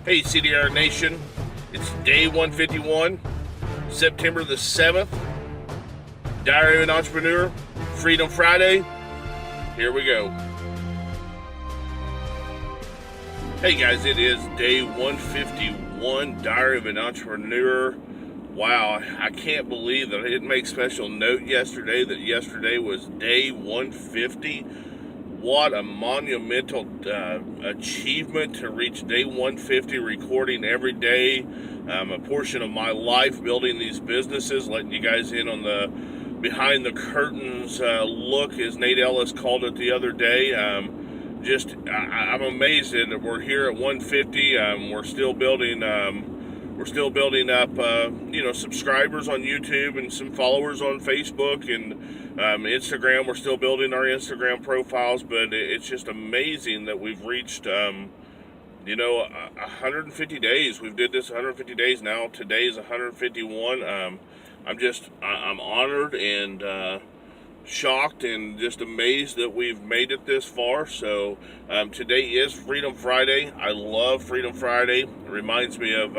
Hey, CDR Nation. It's day 151, September the 7th. Diary of an Entrepreneur, Freedom Friday. Here we go. Hey guys, it is day 151, Diary of an Entrepreneur. Wow, I can't believe that I didn't make special note yesterday that yesterday was day 150. What a monumental achievement to reach day 150, recording every day, a portion of my life building these businesses, letting you guys in on the behind the curtains look, as Nate Ellis called it the other day. I'm amazed that we're here at 150. We're still building up, subscribers on YouTube and some followers on Facebook and Instagram. We're still building our Instagram profiles, but it's just amazing that we've reached, 150 days. We've did this 150 days now. Today is 151. I'm honored and shocked and just amazed that we've made it this far. So today is Freedom Friday. I love Freedom Friday. It reminds me of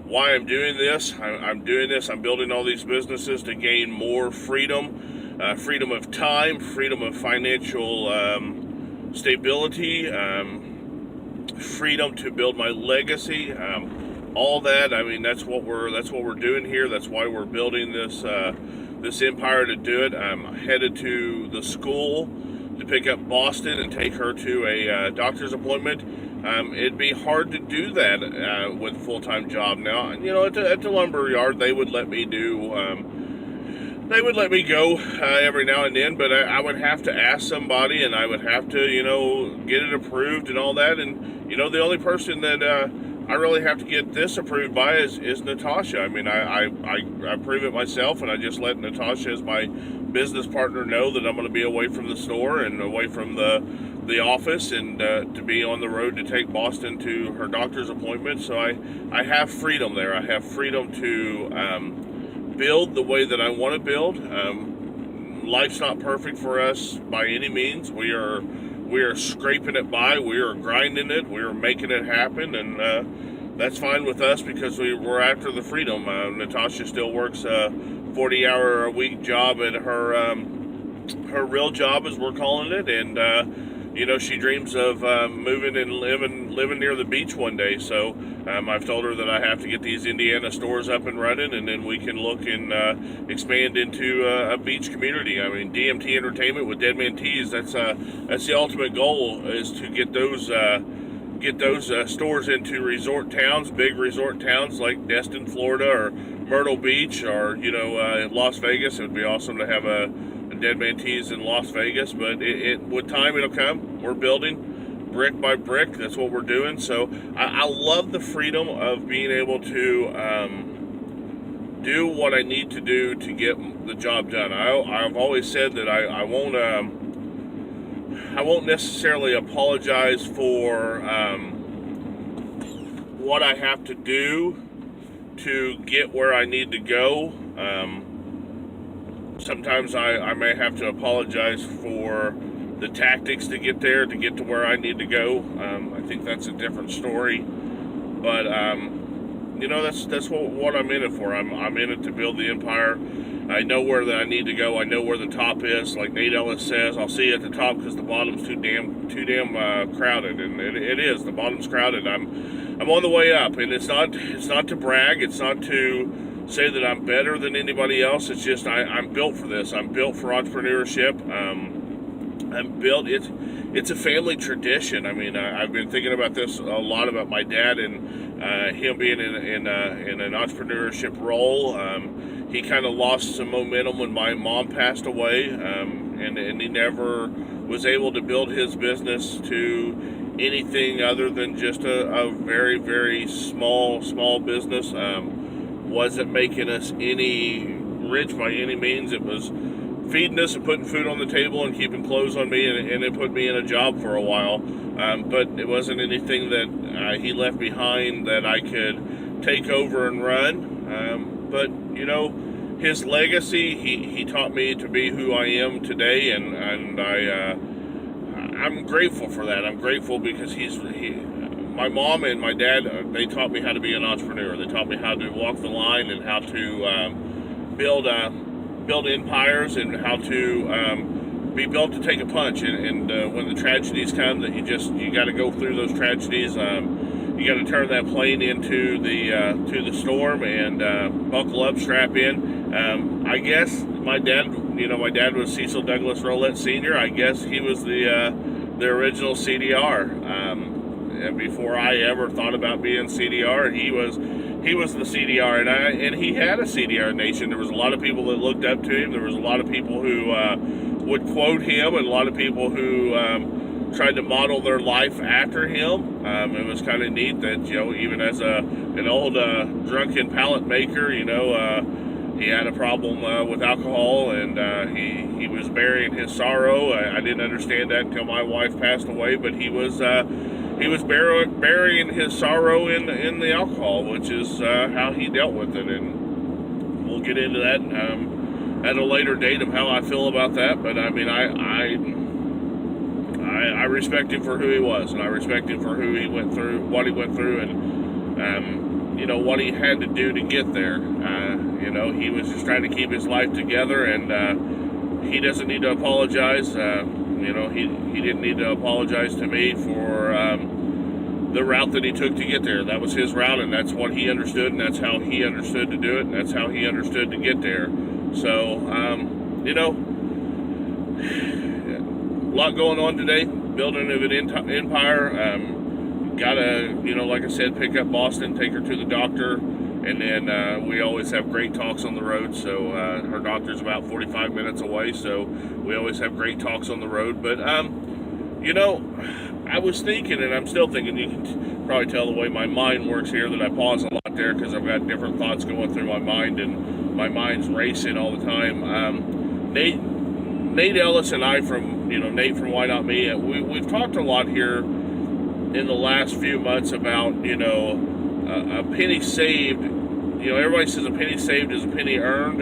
why I'm doing this. I'm doing this. I'm building all these businesses to gain more freedom, freedom of time, freedom of financial stability, freedom to build my legacy. All that. I mean, that's what we're doing here. That's why we're building this empire to do it. I'm headed to the school to pick up Boston and take her to a doctor's appointment. It'd be hard to do that with a full-time job now. At the lumber yard, they would let me do. They would let me go every now and then, but I would have to ask somebody, and I would have to, get it approved and all that. And the only person that I really have to get this approved by is Natasha. I mean, I approve it myself, and I just let Natasha, as my business partner, know that I'm going to be away from the store and away from the office, and to be on the road to take Boston to her doctor's appointment. So I have freedom there. I have freedom to build the way that I want to build. Life's not perfect for us by any means. We are scraping it by. We are grinding it. We are making it happen, and that's fine with us because we're after the freedom. Natasha still works a 40-hour-a-week job at her real job, as we're calling it, and she dreams of moving and living near the beach one day. So I've told her that I have to get these Indiana stores up and running, and then we can look and expand into a beach community. I mean, DMT Entertainment with Dead Man Tees. That's the ultimate goal, is to get those stores into resort towns, big resort towns like Destin, Florida, or Myrtle Beach, or Las Vegas. It would be awesome to have a Dead Man Tees in Las Vegas, but with time it'll come. We're building brick by brick. That's what we're doing. So I love the freedom of being able to do what I need to do to get the job done. I've always said that I won't necessarily apologize for what I have to do to get where I need to go. Sometimes I may have to apologize for the tactics to get there, to get to where I need to go. I think that's a different story. But, that's what I'm in it for. I'm in it to build the empire. I know where that I need to go. I know where the top is. Like Nate Ellis says, I'll see you at the top because the bottom's too damn crowded. And it is. The bottom's crowded. I'm on the way up. And it's not to brag. It's not to say that I'm better than anybody else. It's just I'm built for this. I'm built for entrepreneurship. I'm built. It's a family tradition. I mean, I've been thinking about this a lot, about my dad and him being in an entrepreneurship role. He kind of lost some momentum when my mom passed away, and he never was able to build his business to anything other than just a very, very small business. Wasn't making us any rich by any means. It was feeding us and putting food on the table and keeping clothes on me, and it put me in a job for a while. But it wasn't anything that he left behind that I could take over and run. But his legacy, he taught me to be who I am today, and I'm grateful for that. I'm grateful because my mom and my dad, they taught me how to be an entrepreneur. They taught me how to walk the line and how to build empires, and how to be built to take a punch. And when the tragedies come, that you got to go through those tragedies. You got to turn that plane into the storm and buckle up, strap in. I guess my dad was Cecil Douglas Rolette Sr. I guess he was the original CDR. And before I ever thought about being CDR, he was the CDR, and he had a CDR Nation. There was a lot of people that looked up to him. There was a lot of people who would quote him, and a lot of people who tried to model their life after him. It was kind of neat that, even as an old drunken pallet maker, he had a problem with alcohol, and he was burying his sorrow. I didn't understand that until my wife passed away, but he was burying his sorrow in the alcohol, which is how he dealt with it. And we'll get into that at a later date of how I feel about that. But I mean, I respect him for who he was, and I respect him for who he went through, what he went through, and what he had to do to get there. He was just trying to keep his life together, and he doesn't need to apologize. He didn't need to apologize to me for the route that he took to get there. That was his route, and that's what he understood, and that's how he understood to do it, and that's how he understood to get there. So, a lot going on today, building of an empire. Gotta, like I said, pick up Boston, take her to the doctor, and then we always have great talks on the road. So her doctor's about 45 minutes away, so we always have great talks on the road. But I was thinking, and I'm still thinking, you can probably tell the way my mind works here that I pause a lot there because I've got different thoughts going through my mind, and my mind's racing all the time. Nate Ellis and I from Nate from Why Not Me, we've talked a lot here in the last few months about a penny saved. Everybody says a penny saved is a penny earned.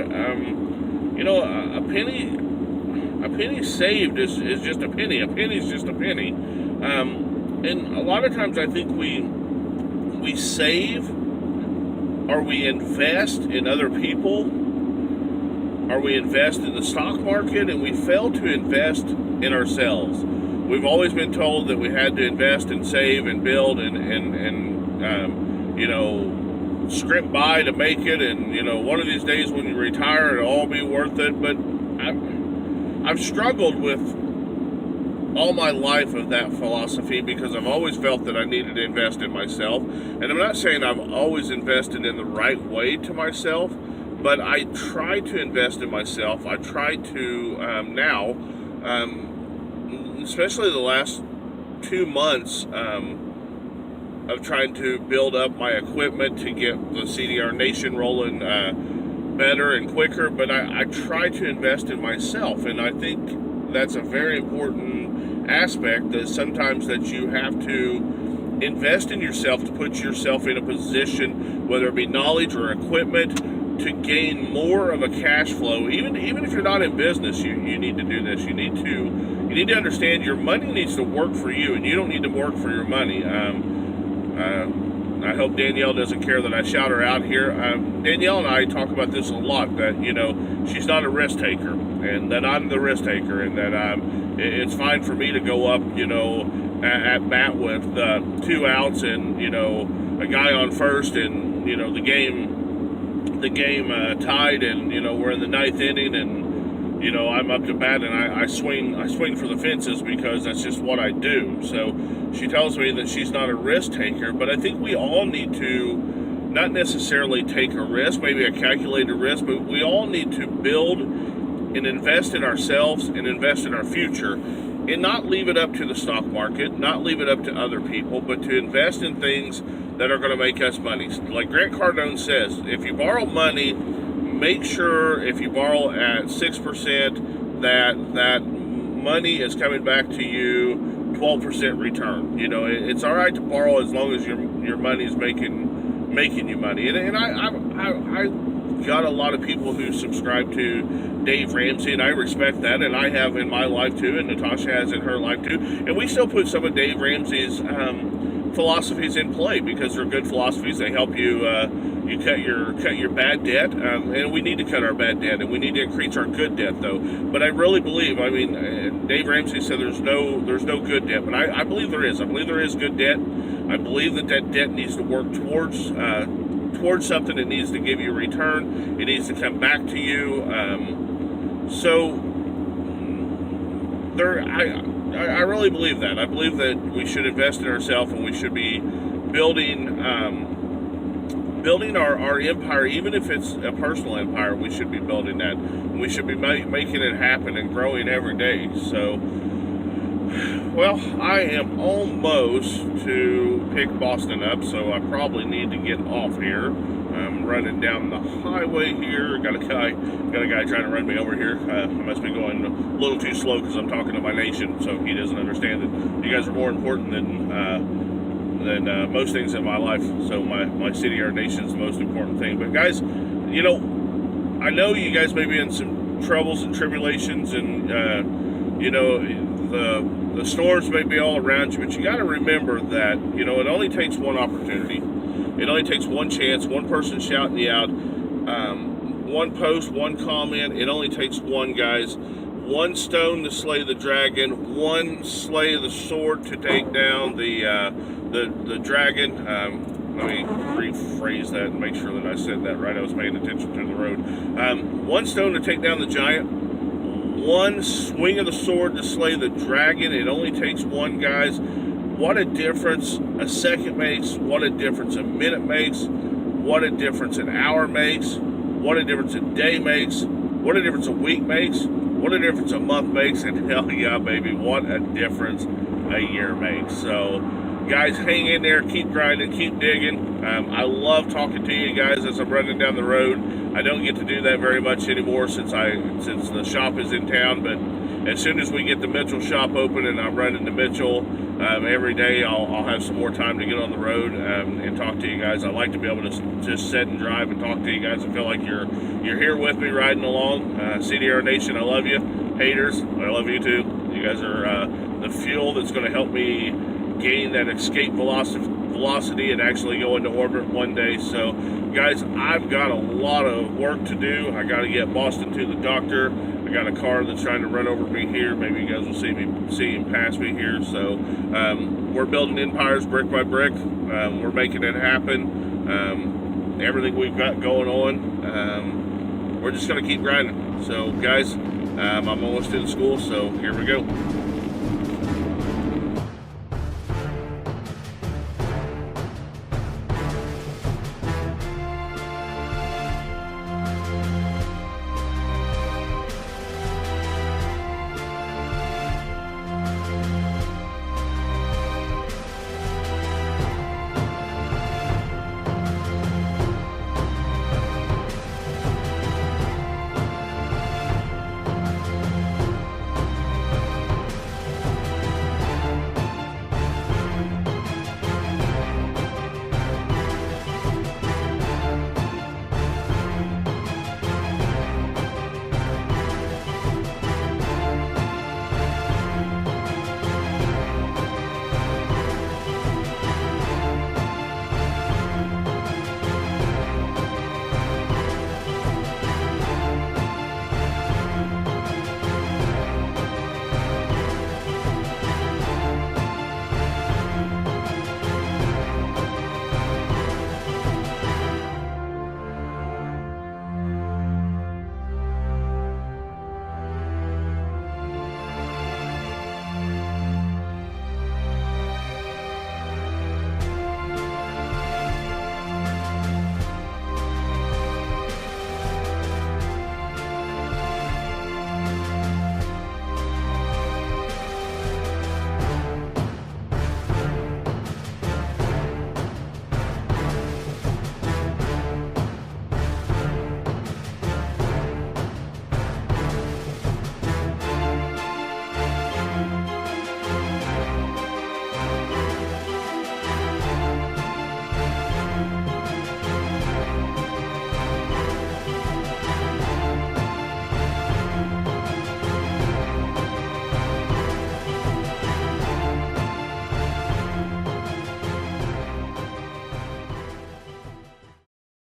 A penny saved is just a penny. A penny is just a penny. And a lot of times I think we save, or we invest in other people, or we invest in the stock market, and we fail to invest in ourselves. We've always been told that we had to invest and save and build and scrimp by to make it, and one of these days when you retire it'll all be worth it. But I've struggled with all my life of that philosophy, because I've always felt that I needed to invest in myself. And I'm not saying I've always invested in the right way to myself, but I try to invest in myself. I try to now, especially the last 2 months of trying to build up my equipment to get the CDR Nation rolling better and quicker, but I try to invest in myself, and I think that's a very important aspect, that sometimes that you have to invest in yourself to put yourself in a position, whether it be knowledge or equipment, to gain more of a cash flow. Even if you're not in business, you need to do this. You need to understand your money needs to work for you, and you don't need to work for your money. I hope Danielle doesn't care that I shout her out here. Danielle and I talk about this a lot, that she's not a risk taker, and that I'm the risk taker, and that it's fine for me to go up at bat with 2 outs and a guy on first, and the game tied, and we're in the 9th inning, and I'm up to bat, and I swing for the fences because that's just what I do. So she tells me that she's not a risk taker, but I think we all need to not necessarily take a risk, maybe a calculated risk, but we all need to build and invest in ourselves and invest in our future, and not leave it up to the stock market, not leave it up to other people, but to invest in things that are going to make us money. Like Grant Cardone says, if you borrow money, make sure if you borrow at 6%, that money is coming back to you 12% return. It's all right to borrow as long as your money is making you money. And I got a lot of people who subscribe to Dave Ramsey, and I respect that, and I have in my life too, and Natasha has in her life too. And we still put some of Dave Ramsey's philosophies in play, because they're good philosophies. They help you you cut your bad debt, and we need to cut our bad debt, and we need to increase our good debt, though. But I really believe, I mean, Dave Ramsey said there's no good debt, but I believe there is. I believe there is good debt. I believe that debt needs to work towards something. It needs to give you a return. It needs to come back to you. I really believe that. I believe that we should invest in ourselves, and we should be building our empire, even if it's a personal empire. We should be building that. We should be making it happen and growing every day. So, well, I am almost to pick Boston up, so I probably need to get off here. I'm running down the highway here. Got a guy trying to run me over here. I must be going a little too slow because I'm talking to my nation, so he doesn't understand that you guys are more important than most things in my life. So my CDR Nation is the most important thing. But guys, you know, I know you guys may be in some troubles and tribulations, and you know, the storms may be all around you, but you got to remember that, you know, it only takes one opportunity. It only takes one chance, one person shouting you out, one post, one comment. It only takes one, guys. One stone to slay the dragon, one slay of the sword to take down the dragon. Let me rephrase that and make sure that I said that right. I was paying attention to the road. One stone to take down the giant, one swing of the sword to slay the dragon. It only takes one, guys. What a difference a second makes. What a difference a minute makes. What a difference an hour makes. What a difference a day makes. What a difference a week makes. What a difference a month makes. And hell yeah, baby, what a difference a year makes. So, guys, hang in there. Keep grinding. Keep digging. I love talking to you guys as I'm running down the road. I don't get to do that very much anymore since the shop is in town, but as soon as we get the Mitchell shop open and I'm running to Mitchell every day, I'll have some more time to get on the road and talk to you guys. I like to be able to just sit and drive and talk to you guys and feel like you're here with me riding along. CDR Nation, I love you. Haters, I love you too. You guys are the fuel that's going to help me gain that escape velocity and actually go into orbit one day. So, guys, I've got a lot of work to do. I got to get Boston to the doctor. I got a car that's trying to run over me here. Maybe you guys will see him pass me here. So we're building empires brick by brick. We're making it happen. Everything we've got going on, we're just going to keep grinding. So, guys, I'm almost to the school, so here we go.